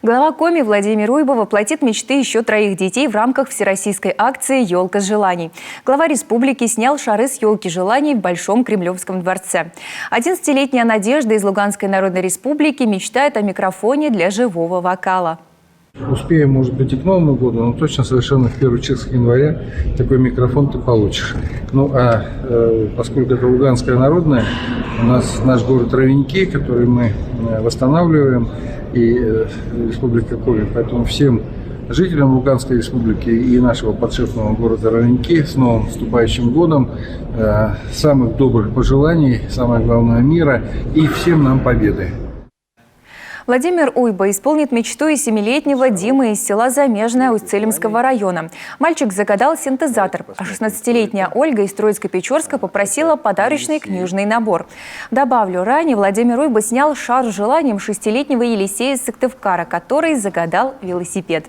Глава Коми Владимир Уйба воплотит мечты еще 3 детей в рамках всероссийской акции «Елка с желаний». Глава республики снял шары с елки желаний в Большом Кремлевском дворце. 11-летняя Надежда из Луганской Народной Республики мечтает о микрофоне для живого вокала. Успеем, может быть, и к Новому году, но точно совершенно в первый число января такой микрофон ты получишь. Поскольку это Луганская народная, у нас наш город Ровеньки, который мы восстанавливаем, и Республика Коми, поэтому всем жителям Луганской республики и нашего подшефного города Ровеньки с новым вступающим годом самых добрых пожеланий, самое главное мира и всем нам победы. Владимир Уйба исполнит мечту и 7-летнего Димы из села Замежное Усть-Целимского района. Мальчик загадал синтезатор, а 16-летняя Ольга из Троицко-Печорска попросила подарочный книжный набор. Добавлю, ранее Владимир Уйба снял шар с желанием 6-летнего Елисея из Сыктывкара, который загадал велосипед.